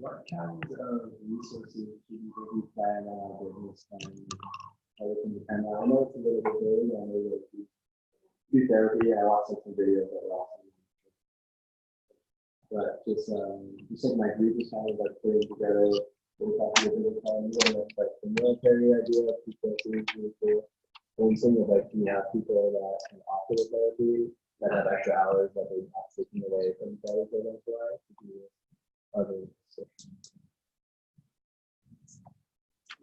what kinds of resources do you plan on business how they can depend on? I know it's a little bit vague. I know that you do therapy. I watched some videos that are awesome. But just like my group is kind of like putting together what we talk about business plan, even with like the military idea, people doing really cool. And some of like you have people that can offer the therapy that have extra hours that they're not taking away from the therapy program for life to do other sessions.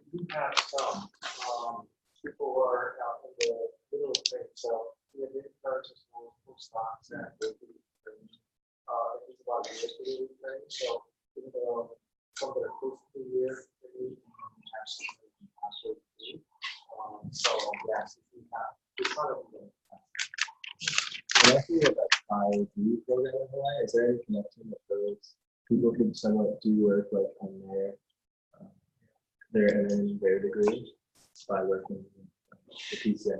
We have some people who are out in the middle of things, so we have encourages multiple stocks and it's about a year to do things. So even though some that are close to a year, we have something we actually do. So yes, we have it's kind of when I see like IOD program in Hawaii, is there any connection with those people can somewhat do work like on their degree by working with the PCI?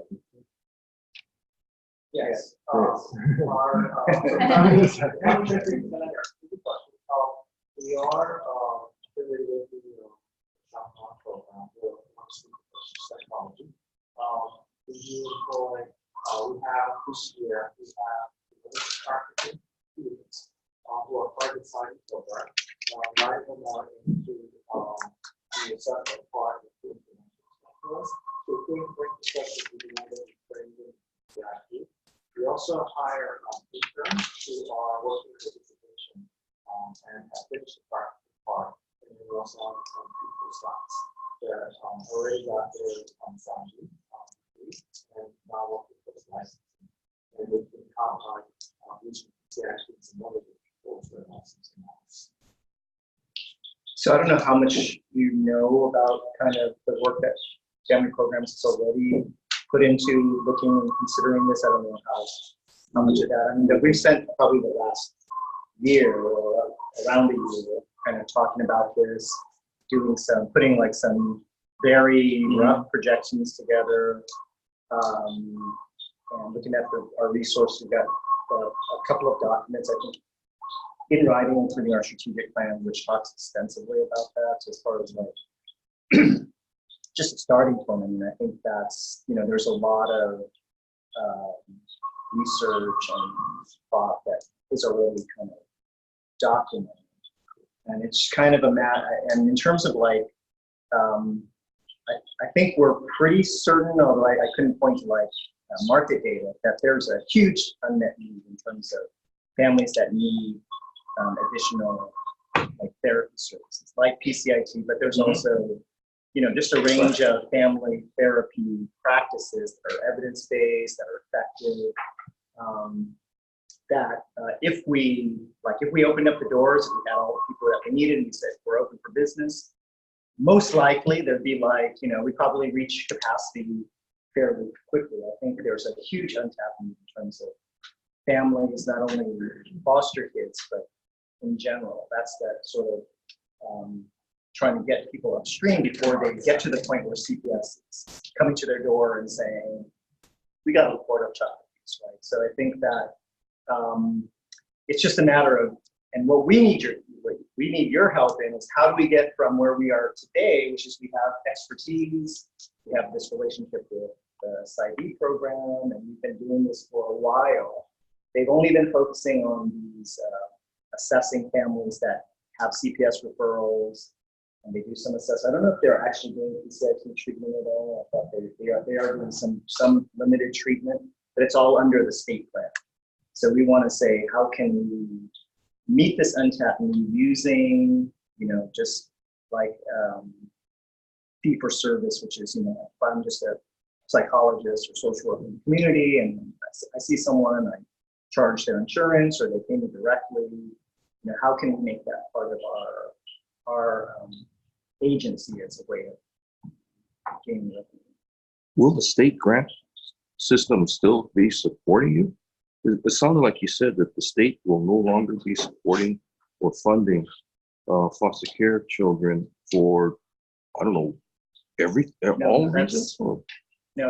yes. We are affiliated with the program for psychology. We employ, we have this year, we have students who are private science program. Nine of them are into the separate part of the information specialist. So we bring the specialty to the end of the training. We also hire interns who are working with education and have finished the practical part. And we also have some people stocks that already got their salary and now working for the licensing. And we can count on which actually some other people for licensing. So I don't know how much you know about kind of the work that family programs has already put into looking and considering this. I don't know how much of that. I mean, that we've spent probably the last year or around a year kind of talking about this, putting like some very rough projections together, and looking at our resources. We've got a couple of documents, I think, in writing, including our strategic plan, which talks extensively about that as far as like just a starting point. I mean, I think that's, there's a lot of research and thought that is already kind of documented. And it's kind of and in terms of like, I think we're pretty certain, although I couldn't point to like market data, that there's a huge unmet need in terms of families that need additional like therapy services like PCIT, but there's also just a range of family therapy practices that are evidence-based, that are effective, if we opened up the doors and we had all the people that we needed and we said we're open for business, most likely there'd be like, we probably reach capacity fairly quickly. I think there's a huge untapped need in terms of families, not only foster kids, but in general. That's that sort of trying to get people upstream before they get to the point where CPS is coming to their door and saying, we got to report our child abuse, right? So I think that it's just a matter of, and what we need your help in is how do we get from where we are today, which is we have expertise, we have this relationship with the PsyD program, and we've been doing this for a while. They've only been focusing on these assessing families that have CPS referrals, and they do some assessment. I don't know if they're actually doing PCIT treatment at all. I thought they are doing some limited treatment, but it's all under the state plan. So we want to say, how can we meet this untapped need using, just like fee for service, which is, if I'm just a psychologist or social worker in the community and I see someone, I charge their insurance or they pay me directly, how can we make that part of our agency as a way of gaining revenue? Will the state grant system still be supporting you? It sounded like you said that the state will no longer be supporting or funding foster care children for, I don't know, all reasons? No,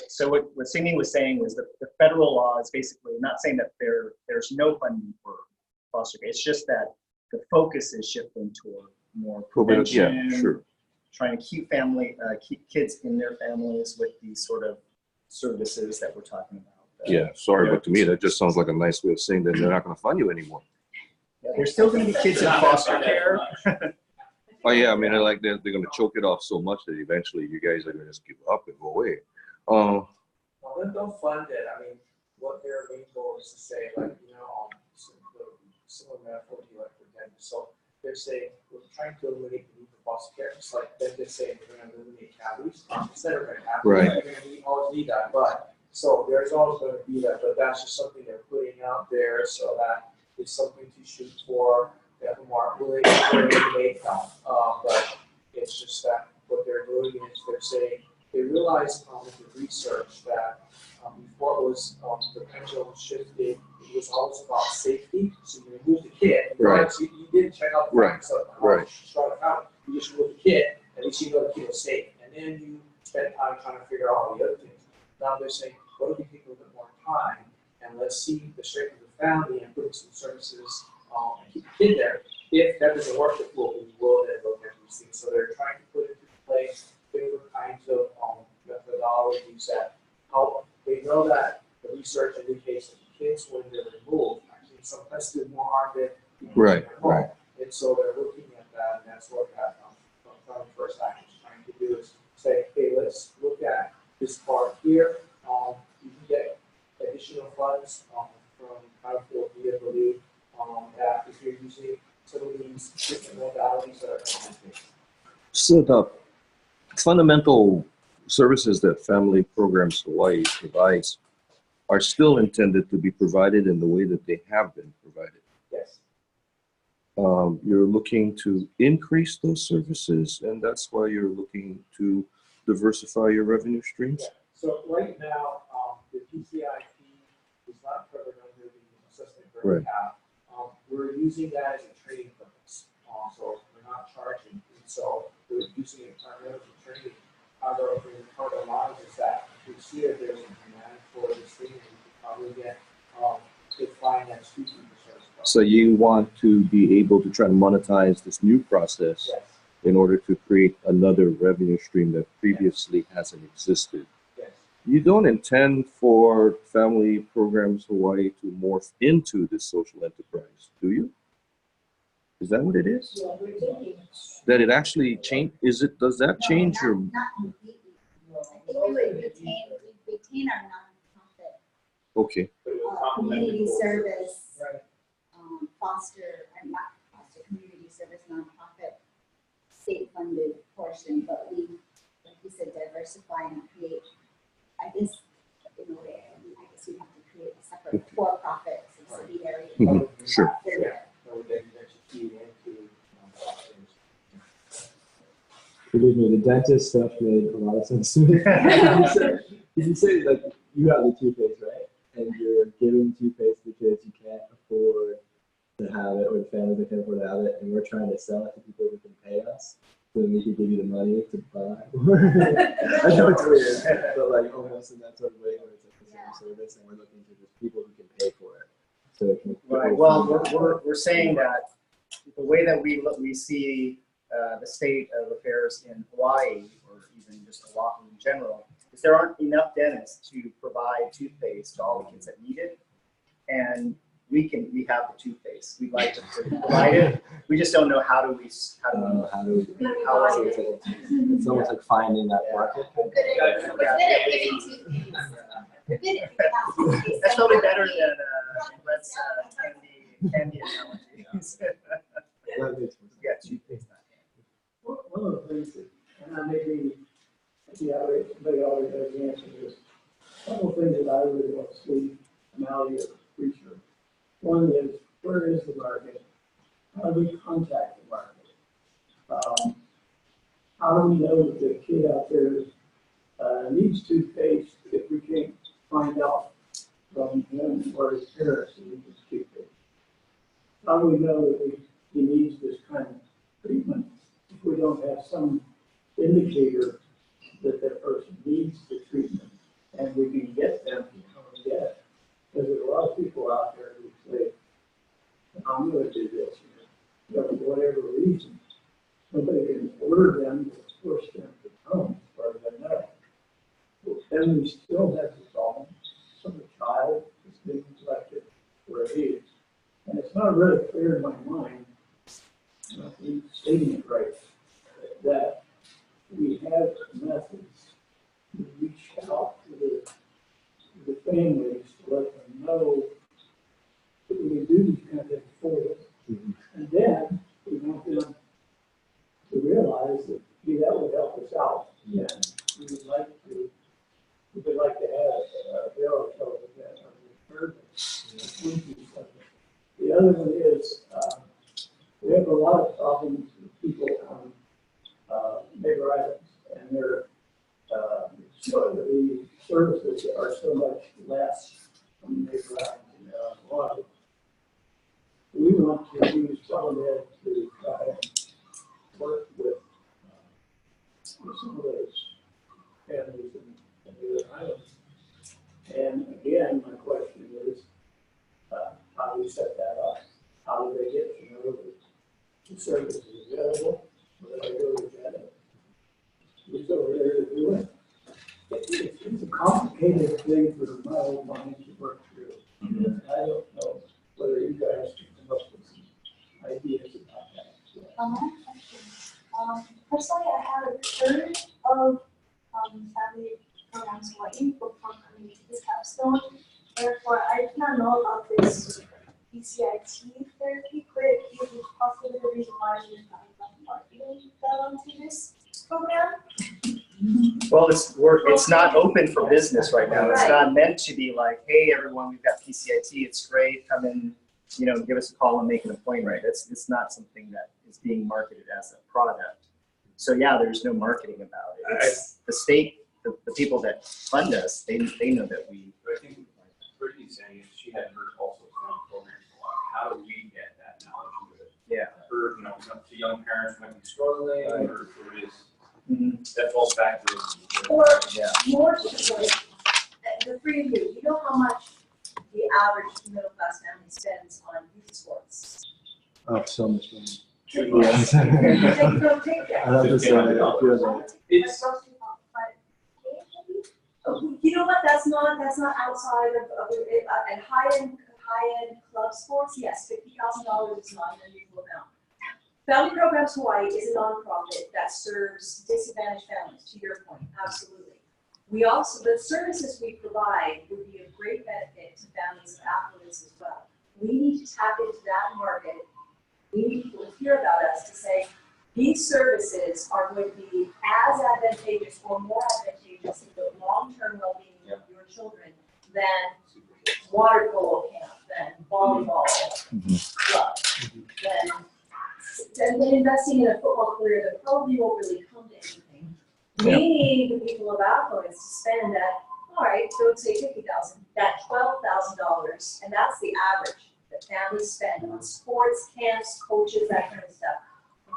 so what Singing was saying was that the federal law is basically not saying that there's no funding for foster care. It's just that the focus is shifting toward more Probably, yeah, prevention, sure. trying to keep kids in their families with these sort of services that we're talking about. Yeah, sorry, but to me, that just sounds like a nice way of saying that they're not gonna fund you anymore. Yeah, there's still going to be kids in foster care. Oh, yeah, I mean, they're gonna choke it off so much that eventually you guys are gonna just give up and go away. Well, then don't fund it. I mean, what their main goal is to say, like, similar metaphor to like for dentists. So they're saying we're trying to eliminate the need for foster care. It's like dentists saying we're going to eliminate cavities. It's never going to happen. Right. We're going to always need that, but so there's always going to be that. But that's just something they're putting out there, so that it's something to shoot for. That the market will eliminate them. But it's just that what they're doing is they're saying they realized with the research that before it was the pendulum shifted, it was always about safety. So you remove the kid, Right. You didn't check out the Right. So, Right. you just remove the kid, at least you know the kid was safe. And then you spend time trying to figure out all the other things. Now they're saying, what if we take a little bit more time and let's see the strength of the family and put some services and keep the kid there. If that doesn't work, we will then look at these things. So they're trying to put into place different kinds of methodologies that help. They know that the research indicates that the kids, when they're removed, actually sometimes do more harm than people Right, at home. right. And so they're looking at that, and that's what that First Act is trying to do is say, hey, let's look at this part here. You can get additional funds from Highfield via Believe that if you're using some of these different modalities that are existing. So the fundamental services that Family Programs Hawaii provides are still intended to be provided in the way that they have been provided. Yes. You're looking to increase those services, and that's why you're looking to diversify your revenue streams? Yeah. So right now, the PCIP is not covered under the assessment grant Right. cap. We're using that as a training purpose. So we're not charging. And so we're using it primarily for training. However, part of the knowledge is that we see that there's a demand for this thing, and we can probably get good finance to the service. So you want to be able to try to monetize this new process Yes. in order to create another revenue stream that previously hasn't existed. Yes. You don't intend for Family Programs Hawaii to morph into this social enterprise, do you? Is that what it is? That it actually change? Does that change your? Not completely. I think we would retain our nonprofit Okay. community service, Right. not foster, community service nonprofit state-funded portion, but we, like you said, diversify and create. I guess in a way, I guess we have to create a separate for-profit subsidiary. Sure. Yeah. So then that should feed into Believe me, the dentist stuff made a lot of sense to me. You say like you have the toothpaste, right? And you're giving toothpaste to kids who can't afford to have it, or the families that can't afford to have it, and we're trying to sell it to people who can pay us, so then we can give you the money to buy. I know it's weird, but like almost in that sort of way, where it's like the same service, and we're looking to just people who can pay for it. So it can. Right. Well, we're saying that the way that we see the state of affairs in Hawaii, or even just Oahu in general, is there aren't enough dentists to provide toothpaste to all the kids that need it, and we have the toothpaste. We'd like to provide it. We just don't know how do we. It's almost like finding that market. We're good at giving toothpaste. That's probably better than let's candy analogies. That makes sense. Yeah, toothpaste. One of the things that, and I maybe somebody always has the answer to this. One of the things that I really want to see now you're a preacher. One is, where is the market? How do we contact the market? How do we know that the kid out there needs toothpaste if we can't find out from him or his parents that he needs toothpaste? How do we know that he needs this kind of treatment if we don't have some indicator that that person needs the treatment and we can get them to come and get it? Because there's a lot of people out there who say, I'm going to do this, but for whatever reason, nobody can order them to push them to come, as far as I know. Then we still have the problem of a child is being selected for a age. And it's not really clear in my mind, not me stating it right, that we have methods to reach out to the families to let them know that we do these kind of things for them. And then we want them to realize that, gee, that would help us out. And we would like to have a bill so that we heard it. The other one is, we have a lot of problems with people on neighbor islands, and their the services are so much less on neighbor islands than there are on water. We want to use telemed to try and work with some of those families in the other islands. And again, my question is, how do we set that up? How do they get to know that the service is available? Where they go to get it? Who's over there to do it? It's a complicated thing for my old mind to work through. And I don't know whether you guys can come up with some ideas about that. Personally, I have heard of family programs Hawaii before coming to this capstone. Therefore, I did not know about this BCIT therapy. Could it be possibly the reason why you're not marketing that onto this program? Well, it's not open for business right now. It's Right. not meant to be like, hey, everyone, we've got PCIT. It's great. Come in, give us a call and make an appointment. It's not something that is being marketed as a product. So yeah, there's no marketing about it. It's the state, the people that fund us, they know that we. I think Brittany's saying is she had heard also from programs a lot. How do we get that knowledge to it? Yeah. For the young parents might be struggling, Right. or it is that falls back to Or Yeah. more to the point, the three of you know how much the average middle class family spends on youth sports? Oh, so much money. Yes. Don't take that. It's You know what? That's not outside of and high-end club sports. Yes, $50,000 is not an unusual amount. Family Programs Hawaii is a nonprofit that serves disadvantaged families. To your point, absolutely. We also the services we provide would be of great benefit to families of affluence as well. We need to tap into that market. We need people to hear about us to say these services are going to be as advantageous or more advantageous to the long-term well-being of your children than water polo camp, than volleyball club, than investing in a football career that probably won't really come to anything. We need the people of affluence to spend that, all right, don't say $50,000, that $12,000, and that's the average that families spend on sports, camps, coaches, that kind of stuff.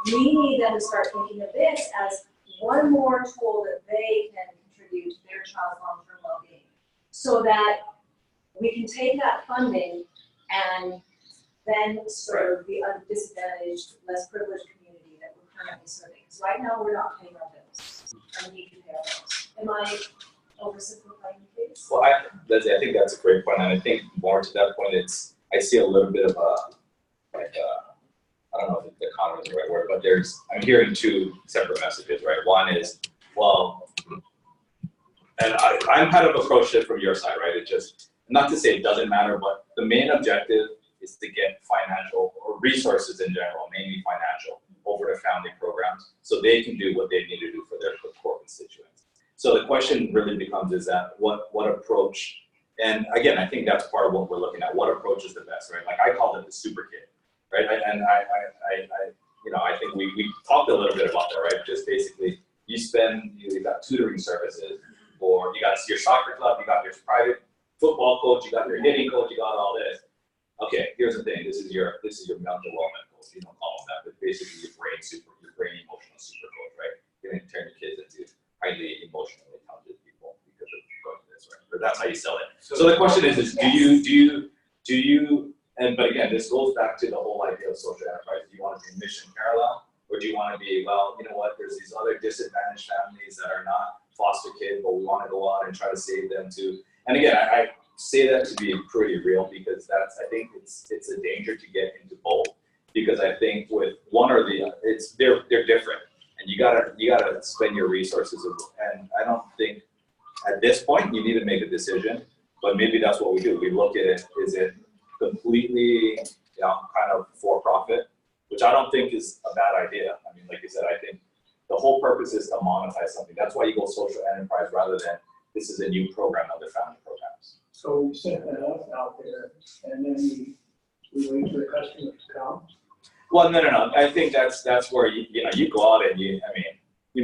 We need them to start thinking of this as one more tool that they can contribute to their child's long-term well-being, so that we can take that funding and then serve the disadvantaged, less privileged community that we're currently serving. Because right now we're not paying our bills, and we need to pay our bills. Am I oversimplifying the case? Well, Leslie, I think that's a great point, and I think more to that point, I see a little bit of I don't know if the economy is the right word, but I'm hearing two separate messages, right? One is, well, and I'm kind of approached it from your side, right? It just, not to say it doesn't matter, but the main objective is to get financial or resources in general, mainly financial, over to family programs so they can do what they need to do for their core constituents. So the question really becomes is that what approach, and again, I think that's part of what we're looking at. What approach is the best, right? Like I call it the super kid, right? And I think we talked a little bit about that, right? Just basically you got tutoring services, or you got your soccer club, you got your private football coach, you got your hitting coach, you got all this. Okay, here's the thing. This is your mental wellness coach. You don't call them that, but basically your brain emotional super coach, right? You're gonna turn your kids into highly emotionally intelligent people because of going to this, right? Or that's how you sell it. So the question is do you but again, this goes back to the whole idea of social enterprise. Do you want to Or do you want to be, well, you know what, there's these other disadvantaged families that are not foster kids, but we want to go out and try to save them too. And again, I say that to be pretty real because that's, I think it's a danger to get into both. Because I think with one or the, they're different. And you gotta spend your resources. And I don't think at this point you need to make a decision, but maybe that's what we do. We look at it, is it completely, kind of for profit, which I don't think is a bad idea. I mean, like you said, I think the whole purpose is to monetize something. That's why you go social enterprise rather than this is a new program, other family programs. So we set that up out there, and then we wait for the customer to come. Well, no. I think that's where you go out and you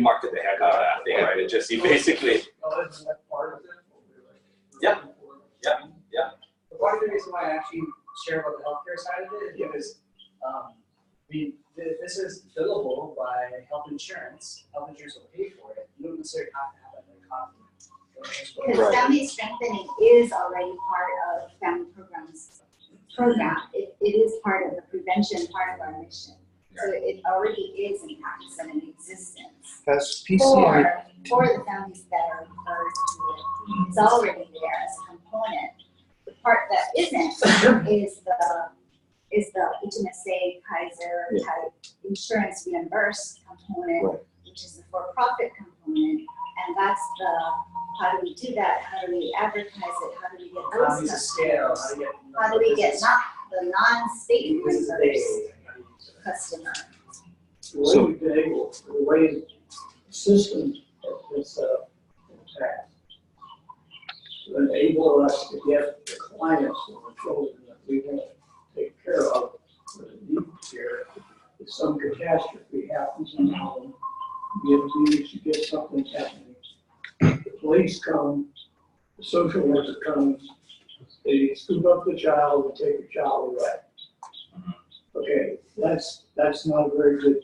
market the heck out of that thing, right? It just, you basically. Oh, isn't that part of it? Yeah. The part of the reason why I actually share about the healthcare side of it is because this is billable by health insurance. Health insurance will pay for it. You don't necessarily have to have that in common. Because family strengthening is already part of family program. It is part of the prevention, part of our mission. So it already is in practice and in existence. Has PCI For the families that are referred to it. It's already there as a component. The part that isn't is the HMSA Kaiser type insurance reimbursed component, which is the for-profit component. And that's the, how do we do that? How do we advertise it? How do we get those Economies of scale. How do we get not the non-state reimbursed customer? So the way the system is set up in the past to enable us to get the clients and the children that we want to take care of for the need care. If some catastrophe happens in the home, you get something happening. The police come, the social worker comes, they scoop up the child and take the child away. Okay, that's not a very good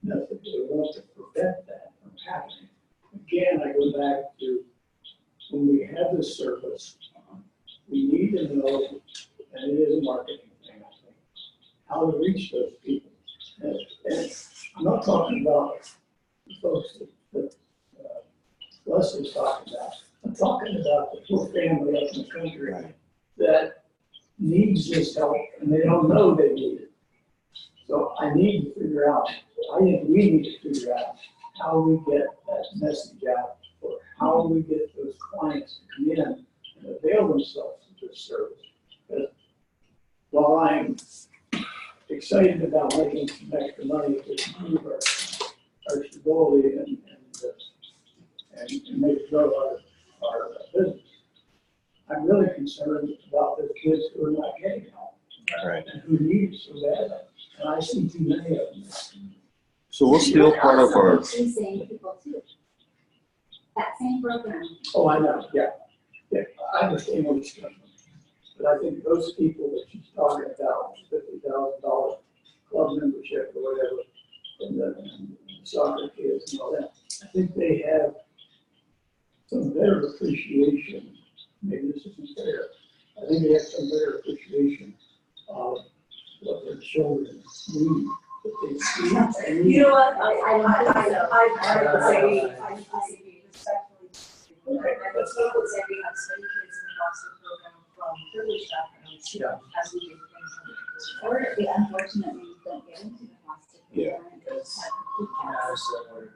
method. We want to prevent that from happening. Again, I go back to when we have this service, we need to know, and it is a marketing thing, I think, how to reach those people. And I'm not talking about the folks that Leslie's talking about. I'm talking about the poor family up in the country that needs this help and they don't know they need it. So I need to figure out, I think we need to figure out how we get that message out, or how we get those clients to come in and avail themselves of this service. Because while I'm excited about making some extra money to improve our stability and make it grow our business, I'm really concerned about the kids who are not getting help. Right. And who need it so badly. And I see too many of them. So what's still part of our, The same people too. That same program. Oh, I know, yeah. I understand where it's coming from. But I think those people that she's talking about, $50,000 club membership or whatever, and the soccer kids and all that, I think they have some better appreciation. Maybe this isn't fair. I think they have some better appreciation of what their children need. That they see and need. You know what, I would say, I disagree respectfully. I would say we have study kids in the foster program from privileged backgrounds, as we do things. Or they unfortunately don't get into the foster Yeah. program.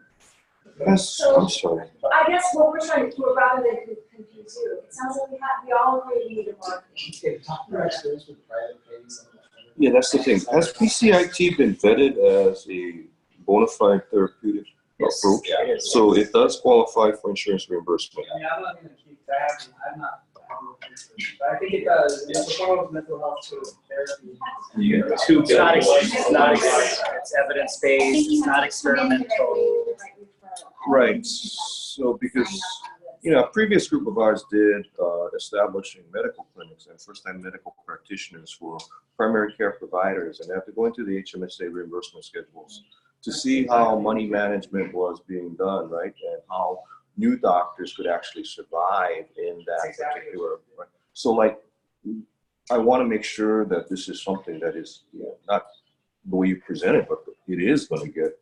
I'm sorry. I guess what we're trying to do, rather than confuse you, it sounds like we all agree we need a marketing. Okay, talk about experience with private pay. Yeah, that's the thing. Has PCIT been vetted as a bona fide therapeutic approach? Yeah. So it does qualify for insurance reimbursement. I mean, I'm not gonna keep that, I'm not, but I think it does, it's a form of mental health too, therapy. You get two It's not, billion. it's evidence-based, it's not experimental. Right. So because, a previous group of ours did establishing medical clinics and first-time medical practitioners for primary care providers, and they have to go into the HMSA reimbursement schedules to see how money management was being done, right? And how new doctors could actually survive in that particular. Right? So like, I want to make sure that this is something that is not the way you present it, but it is going to get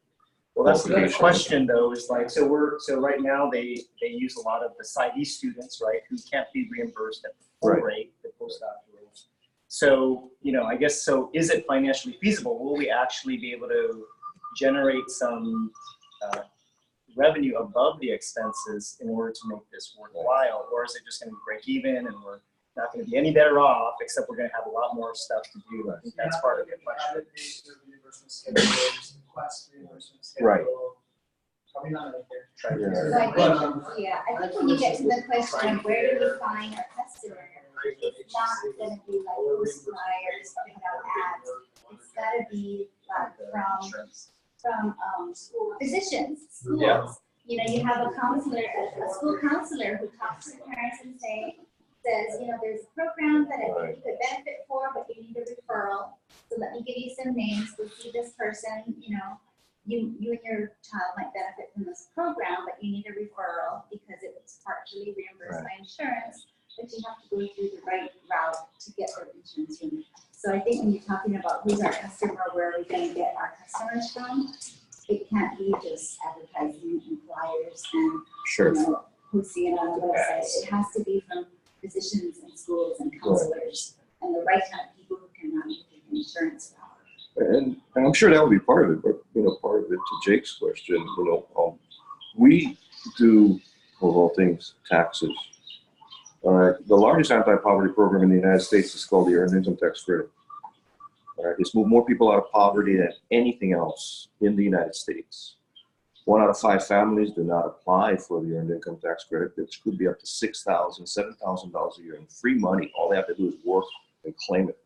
Well, that's the big qualification. question though, is like, so right now they use a lot of the PsyD students, right, who can't be reimbursed at the full Right. rate, the postdoc rules. So, I guess, so is it financially feasible? Will we actually be able to generate some revenue above the expenses in order to make this worthwhile? Or is it just gonna be break even and we're not gonna be any better off, except we're gonna have a lot more stuff to do? I think that's part of the question. Right. Probably not right there. Yeah. So I think when you get to the question of where do we find our customer, it's not gonna be like post flyers, putting out ads. It's gotta be like from physicians, schools. Yeah. You have a counselor, a school counselor who talks to parents and says, there's a program that I think you could benefit for, but you need a referral. So let me give you some names. Go see this person, you and your child might benefit from this program, but you need a referral because it's partially reimbursed by insurance, but you have to go through the right route to get their insurance unit. So I think when you're talking about who's our customer, where are we gonna get our customers from, it can't be just advertising and flyers and, Sure. posting it on the website. It has to be from physicians and schools and counselors and the right kind of people who can run the insurance route. And I'm sure that would be part of it, but part of it to Jake's question, we do, of all things, taxes. All right, the largest anti-poverty program in the United States is called the Earned Income Tax Credit. All right, it's moved more people out of poverty than anything else in the United States. 1 out of 5 families do not apply for the Earned Income Tax Credit, which could be up to $6,000, $7,000 a year in free money. All they have to do is work and claim it.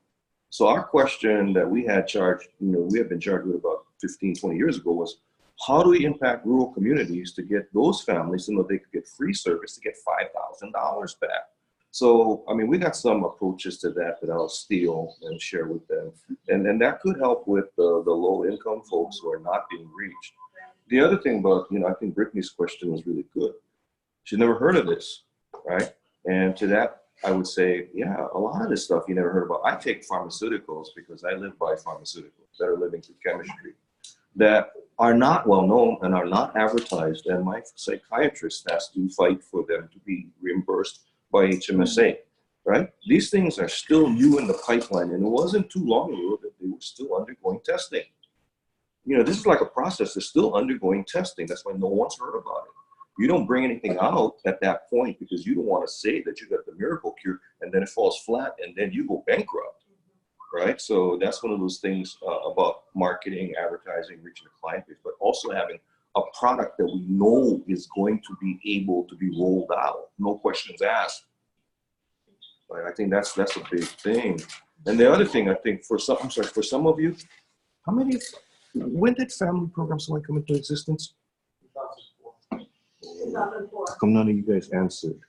So our question that we had charged, we have been charged with about 15, 20 years ago was, how do we impact rural communities to get those families so that they could get free service to get $5,000 back? So, we got some approaches to that I'll steal and share with them. And that could help with the low income folks who are not being reached. The other thing about, I think Brittany's question was really good. She's never heard of this, right? And to that, I would say, yeah, a lot of this stuff you never heard about. I take pharmaceuticals because I live by pharmaceuticals that are living through chemistry that are not well known and are not advertised. And my psychiatrist has to fight for them to be reimbursed by HMSA, right? These things are still new in the pipeline, and it wasn't too long ago that they were still undergoing testing. This is like a process that's still undergoing testing. That's why no one's heard about it. You don't bring anything out at that point because you don't want to say that you got the miracle cure and then it falls flat and then you go bankrupt, right? So that's one of those things about marketing, advertising, reaching the client base, but also having a product that we know is going to be able to be rolled out, no questions asked. Right? I think that's a big thing. And the other thing I think for some of you, when did family programs only come into existence? 2004. How come none of you guys answered?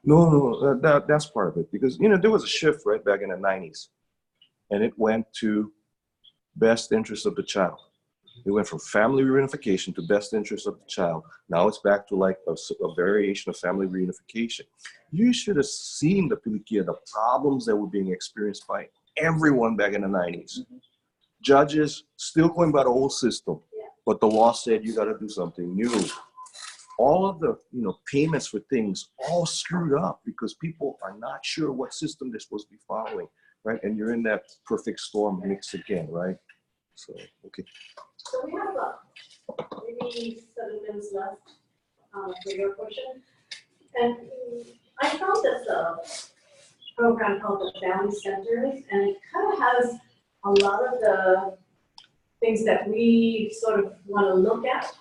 No, that's part of it. Because, there was a shift right back in the 90s. And it went to best interest of the child. It went from family reunification to best interest of the child. Now it's back to like a variation of family reunification. You should have seen the problems that were being experienced by everyone back in the 90s. Judges still going by the old system, but the law said you got to do something new. All of the payments for things all screwed up because people are not sure what system they're supposed to be following, right? And you're in that perfect storm mix again, right? So, okay. So we have maybe 7 minutes left for your question. And I found this program called the Family Centers, and it kind of has a lot of the things that we sort of want to look at.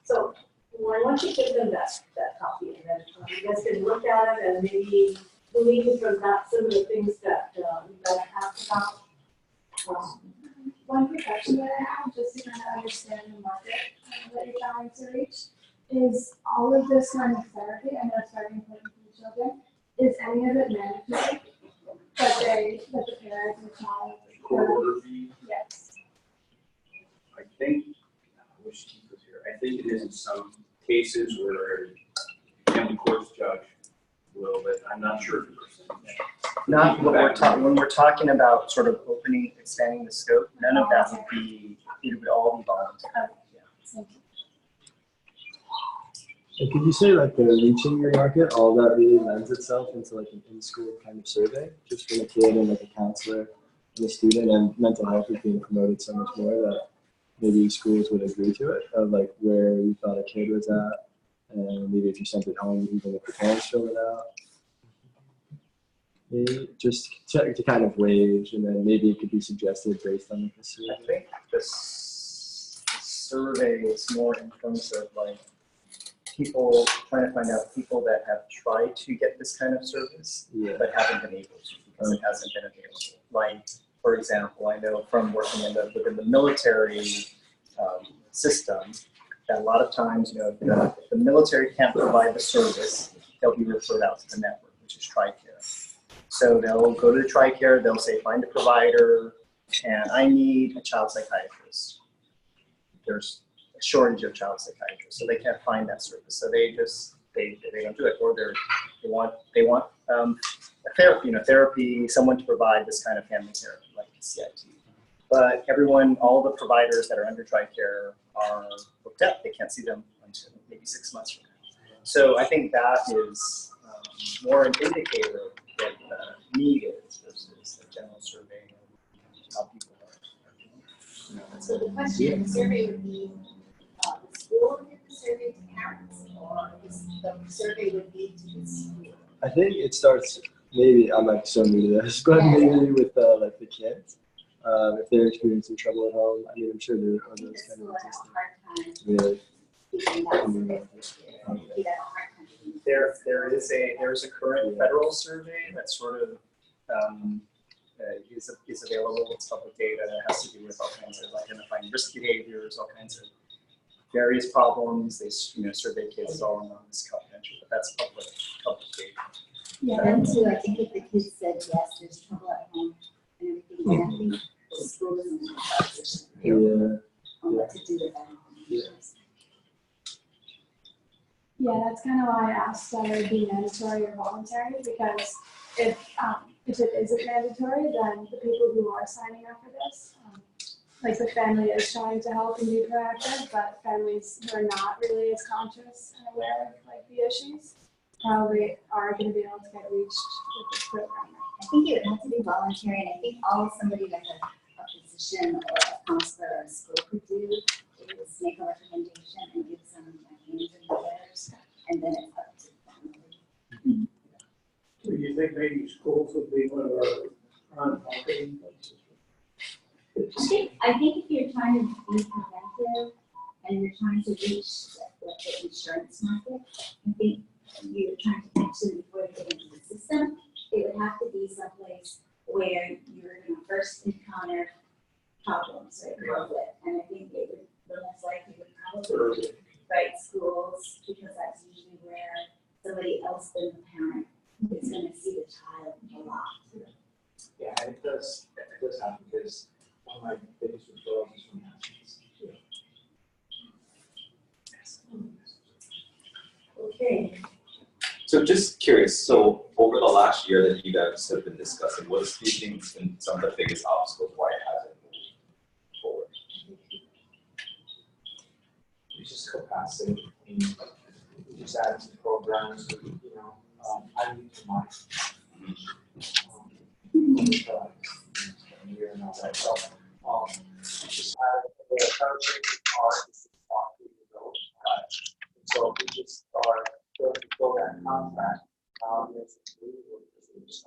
So why don't you give them that copy, and then you guys can look at it and maybe glean from that some of the things that you guys asked about. One quick question that I have, just to kind of understand the market that you're trying to reach, is all of this kind of therapy, I know it's very important for children, is any of it mandatory? That the parents and child. Yes. I think, I wish Keith was here. I think it is in some cases where a family courts judge will, but I'm not sure of the percentage. Not when we're talking about sort of expanding the scope, none of that would be it would all be voluntary. Thank you. And could you say like the reaching your market, all that really lends itself into like an in-school kind of survey, just for the kid and like a counselor and a student, and mental health is being promoted so much more that maybe schools would agree to it, of like where you thought a kid was at, and maybe if you sent it home, even if the parents filled it out. Maybe just to kind of wage, and then maybe it could be suggested based on the survey. I think this survey is more in terms of like people trying to find out people that have tried to get this kind of service, but haven't been able to because it hasn't been available. Like, for example, I know from working within the military system that a lot of times, you know, if the military can't provide the service, they'll be referred out to the network, which is TRICARE. So they'll go to the TRICARE, they'll say, find a provider, and I need a child psychiatrist. There's a shortage of child psychiatrists, so they can't find that service. So they don't do it, or they want therapy, someone to provide this kind of family therapy, like CIT. But all the providers that are under TRICARE are booked up. They can't see them until maybe 6 months from now. So I think that is more an indicator of what the need is versus the general survey of how people are doing. So the question of the survey would be, the school would give the survey to parents, or the survey would be to the school? I think it starts, maybe, I'm like so new to this, but maybe with like the kids. If they're experiencing trouble at home, I mean, I'm sure there are those kind of existing. Really? There's a current federal survey that sort of is available. It's public data. It has to do with all kinds of identifying risk behaviors, all kinds of various problems. They survey kids all along this confidential, but that's public data. Yeah, them too. I think if the kids said yes, there's trouble at home and everything, then I think the school is in a position on what to do with that. Yeah, that's kind of why I asked whether it be mandatory or voluntary, because if it isn't mandatory, then the people who are signing up for this, like the family is trying to help and be proactive, but families who are not really as conscious and aware of like the issues probably are going to be able to get reached with this program. I think it would have to be voluntary, and I think all somebody like a physician or a counselor or a school could do is make a recommendation and give some names and letters, and then it's up to the family. Do you think maybe schools would be one of our marketing places? I think if you're trying to be preventive and you're trying to reach the insurance market, I think you're trying to catch them before they get into the system. It would have to be someplace where you're going to first encounter problems or conflict, and I think it would, the most likely would probably write schools, because that's usually where somebody else than the parent is going to see the child a lot. Yeah, and it does happen, because one of my biggest referrals is from athletes. Okay, So just curious, so over the last year that you guys have been discussing, what do you think has been some of the biggest obstacles why it hasn't moved forward? It's just capacity. We just add some programs, I need to mind. Year and all that, so, just had the coaching part, this is about 2 years old, so we just started to fill that contract. There's a new one, there's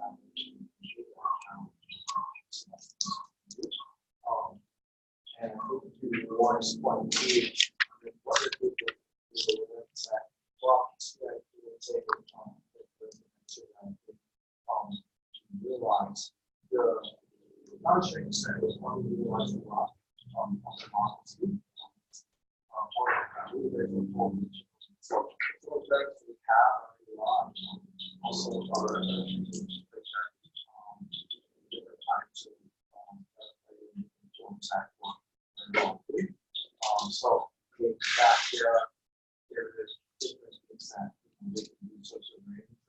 and I think we want to point to what are the that, well, realize the contract said was one we realized a lot on the models. So drugs we have a lot, also are different types of so that there is different things that we can do social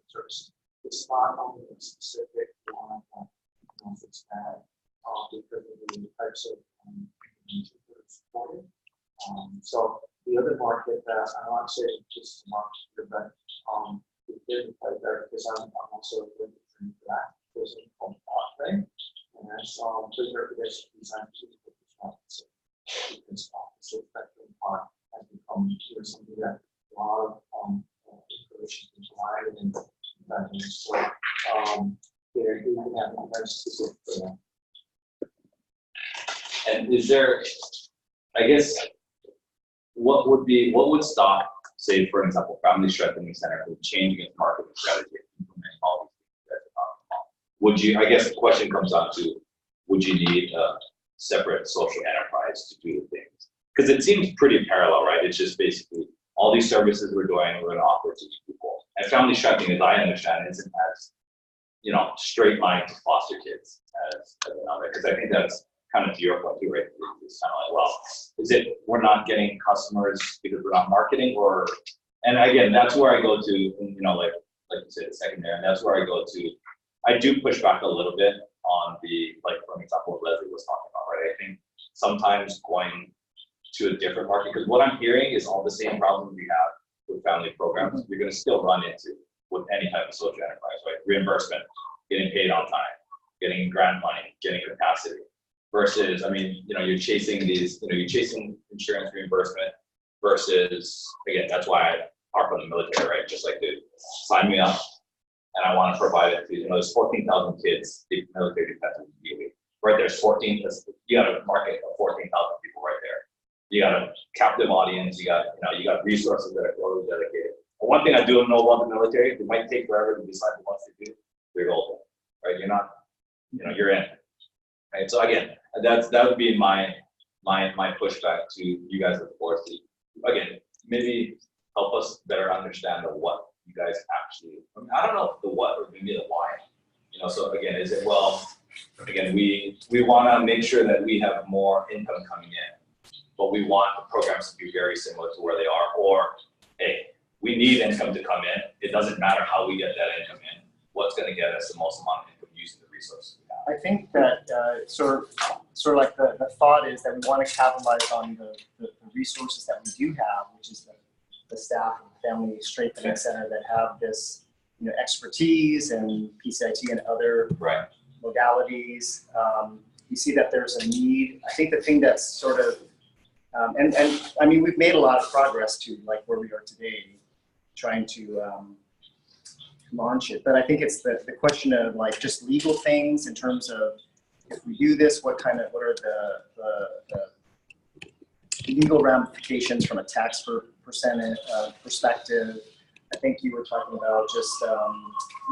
service. It's not only a specific one that it's bad because of the types of supported. So the other market that I don't want to say just the market, but it did quite better because I'm also a good friend for that. There's a called Pathway, and that's pretty reputation designed to the response. Because opposite spectrum part has become something that a lot of information is provided and so they're even having very specific for them. And is there, I guess, what would stop, say, for example, Family Strengthening Center from changing its marketing strategy and implementing all these things that you're talking about? Would you, I guess the question comes down to, would you need a separate social enterprise to do the things? Because it seems pretty parallel, right? It's just basically all these services we're doing, we're going to offer to people. And family strengthening, as I understand, isn't as, straight line to foster kids as another. Because I think that's kind of to your point too, right? It's kind of like, well, is it we're not getting customers because we're not marketing, or? And again, that's where I go to, like you said, the secondary, and that's where I go to. I do push back a little bit on the, like, for example, what Leslie was talking about, right? I think sometimes going to a different market, because what I'm hearing is all the same problems we have with family programs, you're going to still run into with any type of social enterprise, right? Reimbursement, getting paid on time, getting grant money, getting capacity, versus, you're chasing these, you're chasing insurance reimbursement versus, again, that's why I harp on the military, right? Just like, dude, sign me up, and I want to provide it to, there's 14,000 kids, the military defense is DOE. Right, there's 14, you got a market of 14,000 people right there. You got a captive audience, you got resources that are totally dedicated. And one thing I do know about the military, it might take forever to decide what they do, they're golden, right? You're not, you're in. Right, so again, that would be my pushback to you guys at the board. Again, maybe help us better understand the what you guys actually, I don't know if the what, or maybe the why. So again, is it, well, again, we want to make sure that we have more income coming in, but we want the programs to be very similar to where they are, or, hey, we need income to come in. It doesn't matter how we get that income in. What's going to get us the most amount of income using the resources we have? I think that sort of like the thought is that we want to capitalize on the resources that we do have, which is the staff of the Family Strengthening Center that have this expertise and PCIT and other modalities. You see that there's a need. I think the thing that's sort of, we've made a lot of progress to like where we are today, trying to launch it. But I think it's the question of like just legal things in terms of if we do this, what are the legal ramifications from a tax perspective. I think you were talking about just,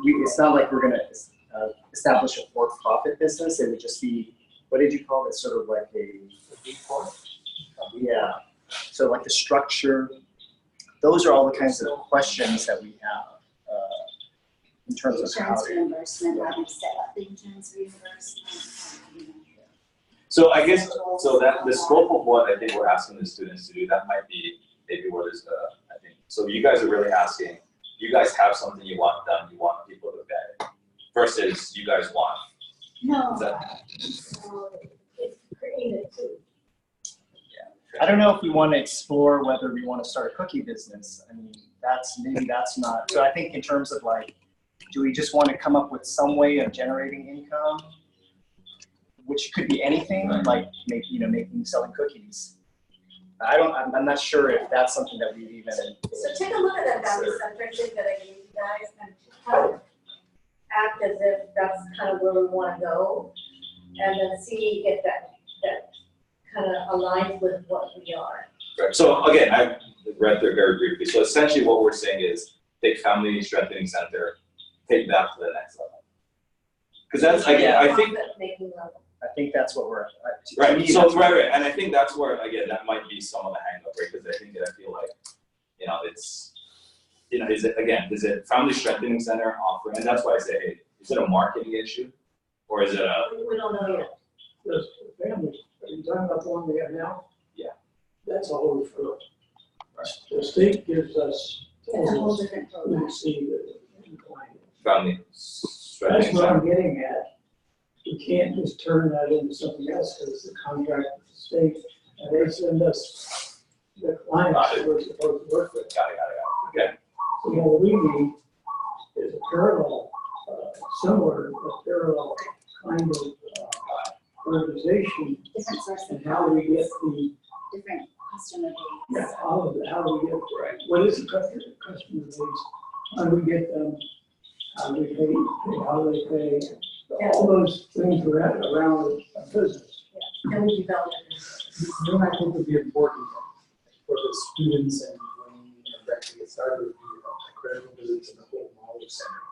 it's not like we're going to establish a for-profit business. It would just be, what did you call it? Sort of like a B Corp? Yeah. So like the structure, those are all the kinds of questions that we have in terms of how insurance reimbursement, how we set up the insurance reimbursement. So I guess, so that the scope of what I think we're asking the students to do, that might be maybe what is I think. So you guys are really asking, you guys have something you want done, you want people to vet, versus you guys want. No, So it's created too. I don't know if we want to explore whether we want to start a cookie business. I mean, maybe that's not. So I think in terms of like, do we just want to come up with some way of generating income, which could be anything, like selling cookies. I'm not sure if that's something that we've even. So take a look at that value separation that I gave you guys and kind of act as if that's kind of where we want to go, and then see if that kind of aligns with what we are. Right. So again, I read through very briefly. So essentially what we're saying is take Family Strengthening Center, take that to the next level. Because that's, again, I think that's what we're, right. So right. And I think that's where, again, that might be some of the hang up, right? Because I think that I feel like, it's, is it Family Strengthening Center offering? And that's why I say, hey, is it a marketing issue? Or is it a? We don't know yet. The family, are you talking about the one we have now? Yeah. That's a whole referral. Right. The state gives us. It's a whole different program. Family That's Strengthening what Center. I'm getting at. We can't just turn that into something else because the contract with the state and they send us the clients that we're supposed to work with. Got it. Okay. So what we need is a parallel, similar, a parallel kind of organization, Different source of and how do we get the, different customer yeah, base. all of it, how do we get, Right. what is the customer base? How do we get them, how do we pay, how do they pay? All those things around a business. And we develop it. Then I think would be important for the students and when you actually get started would be a critical visits in the whole knowledge center.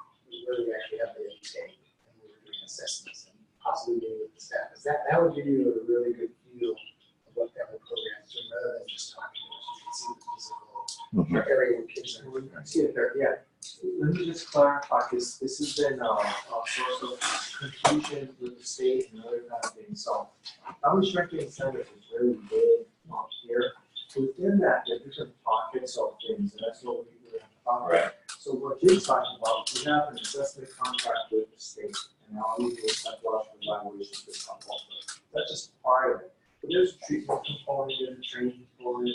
Where we actually have the intake and we're doing assessments and possibly doing with the staff. Because that would give you a really good feel of what that whole program is doing rather than just talking to us. You can see the physical area where kids are. I see it there, yeah. Let me just clarify, because this has been a source of confusion with the state and other kind of things. So, knowledge strengthening centers is really big up here. Within that, there are different pockets of things, and that's what we really have to talk about. Right. So, what Jim's talking about, we have an assessment contract with the state, and now we do a psychological evaluation for some also. That's just part of it. But there's a treatment component, there's a training component,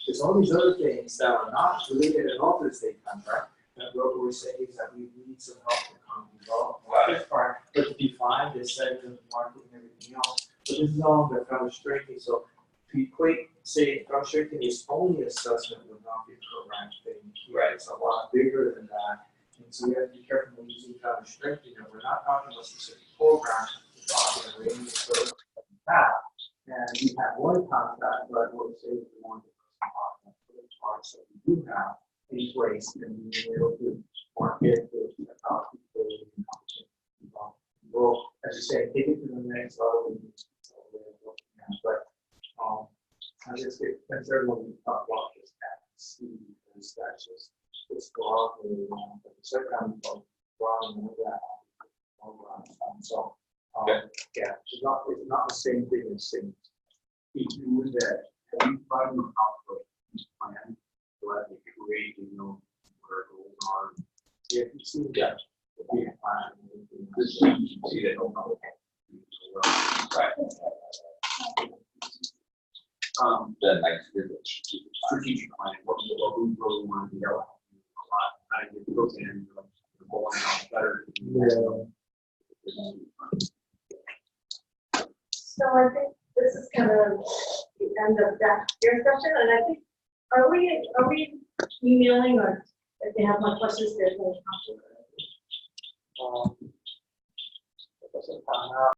there's all these other things that are not related at all to the state contract. That what we're saying is that we need some help to come develop this part, but to define this segment of the market and everything else. But this is all the kind of strengthening. So to equate, say, kind of strengthening is only assessment would not be a program thing. Right. It's a lot bigger than that. And so we have to be careful when using kind of strengthening. We're not talking about specific programs, we're talking a range of services that we have. And we have one contract, but we'll say we want to for the parts that we do have in place and being able to market those people and well, as you say, take it to the next level. But I just get concerned when we talk about this at speed because that's just it's broadly but the certain broadly with that. So yeah, it's not the same thing as saying if you do that, we find the plan. Let me create, where it goes on. If you see that, we can find see that no problem. Right. Then next is Strategic plan, what we really want to develop a lot, how to get those in, going out better. So I think this is kind of the end of that your session, and I think, are we emailing or if they have more questions, there's no question.